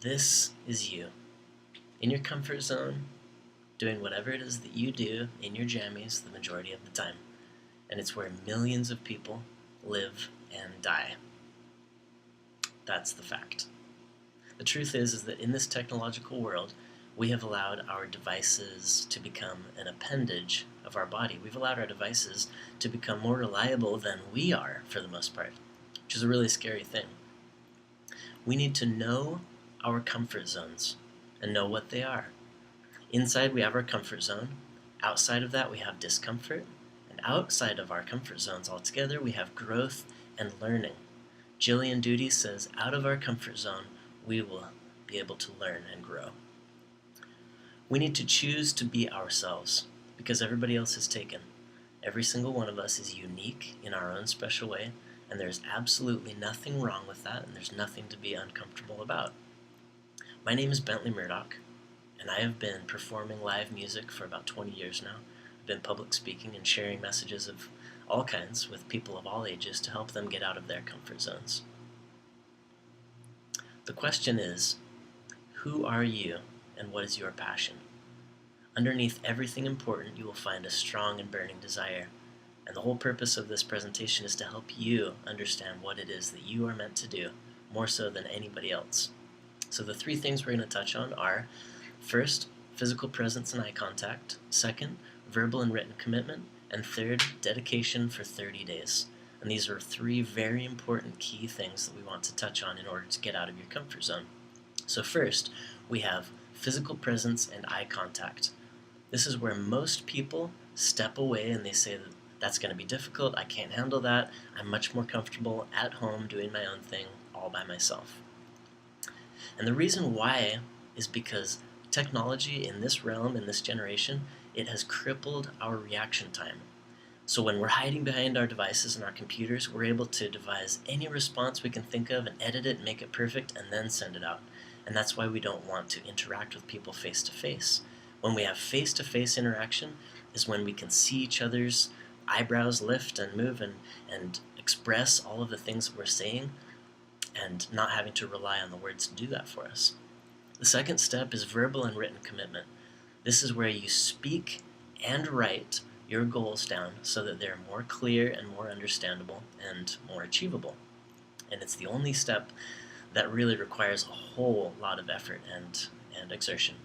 This is you, in your comfort zone, doing whatever it is that you do in your jammies the majority of the time. And it's where millions of people live and die. That's the fact. The truth is that in this technological world, we have allowed our devices to become an appendage of our body. We've allowed our devices to become more reliable than we are, for the most part, which is a really scary thing. We need to know our comfort zones and know what they are. Inside, we have our comfort zone. Outside of that, we have discomfort. And outside of our comfort zones altogether, we have growth and learning. Jillian Duty says, out of our comfort zone, we will be able to learn and grow. We need to choose to be ourselves because everybody else is taken. Every single one of us is unique in our own special way, and there's absolutely nothing wrong with that, and there's nothing to be uncomfortable about. My name is Bentley Murdock, and I have been performing live music for about 20 years now. I've been public speaking and sharing messages of all kinds with people of all ages to help them get out of their comfort zones. The question is, who are you and what is your passion? Underneath everything important, you will find a strong and burning desire. And the whole purpose of this presentation is to help you understand what it is that you are meant to do, more so than anybody else. So the three things we're going to touch on are, first, physical presence and eye contact, second, verbal and written commitment, and third, dedication for 30 days. And these are three very important key things that we want to touch on in order to get out of your comfort zone. So first, we have physical presence and eye contact. This is where most people step away and they say that that's going to be difficult, I can't handle that, I'm much more comfortable at home doing my own thing all by myself. And the reason why is because technology in this realm, in this generation, it has crippled our reaction time. So when we're hiding behind our devices and our computers, we're able to devise any response we can think of and edit it, make it perfect, and then send it out. And that's why we don't want to interact with people face to face. When we have face-to-face interaction is when we can see each other's eyebrows lift and move and express all of the things that we're saying and not having to rely on the words to do that for us. The second step is verbal and written commitment. This is where you speak and write your goals down so that they're more clear and more understandable and more achievable. And it's the only step that really requires a whole lot of effort and exertion.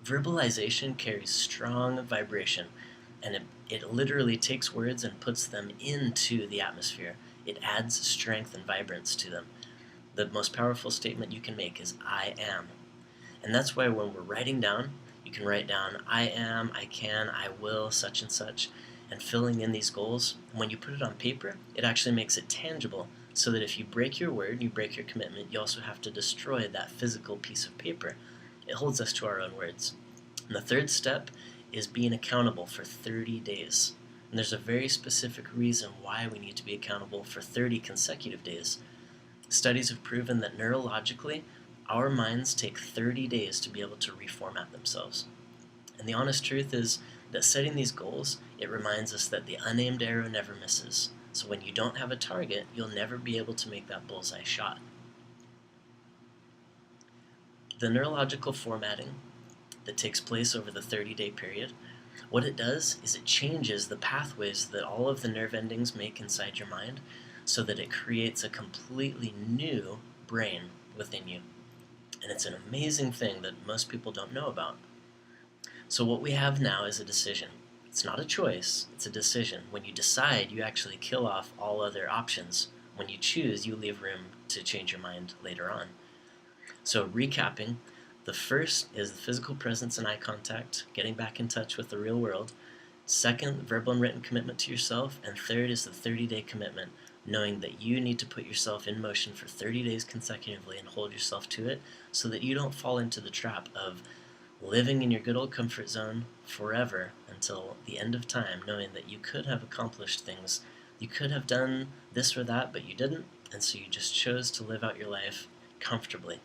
Verbalization carries strong vibration, and it literally takes words and puts them into the atmosphere. It adds strength and vibrance to them. The most powerful statement you can make is, I am. And that's why when we're writing down, you can write down, I am, I can, I will, such and such, and filling in these goals. When you put it on paper, it actually makes it tangible, so that if you break your word, you break your commitment, you also have to destroy that physical piece of paper. It holds us to our own words. And the third step is being accountable for 30 days. And there's a very specific reason why we need to be accountable for 30 consecutive days. Studies have proven that neurologically, our minds take 30 days to be able to reformat themselves. And the honest truth is that setting these goals, it reminds us that the unaimed arrow never misses. So when you don't have a target, you'll never be able to make that bullseye shot. The neurological formatting that takes place over the 30-day period, what it does is it changes the pathways that all of the nerve endings make inside your mind so that it creates a completely new brain within you. And it's an amazing thing that most people don't know about. So what we have now is a decision. It's not a choice, it's a decision. When you decide, you actually kill off all other options. When you choose, you leave room to change your mind later on. So recapping, the first is the physical presence and eye contact, getting back in touch with the real world. Second, verbal and written commitment to yourself. And third is the 30-day commitment, knowing that you need to put yourself in motion for 30 days consecutively and hold yourself to it so that you don't fall into the trap of living in your good old comfort zone forever until the end of time, knowing that you could have accomplished things. You could have done this or that, but you didn't, and so you just chose to live out your life comfortably.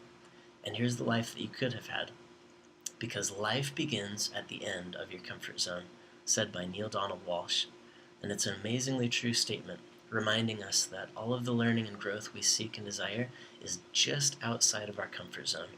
And here's the life that you could have had. Because life begins at the end of your comfort zone, said by Neil Donald Walsh. And it's an amazingly true statement, reminding us that all of the learning and growth we seek and desire is just outside of our comfort zone.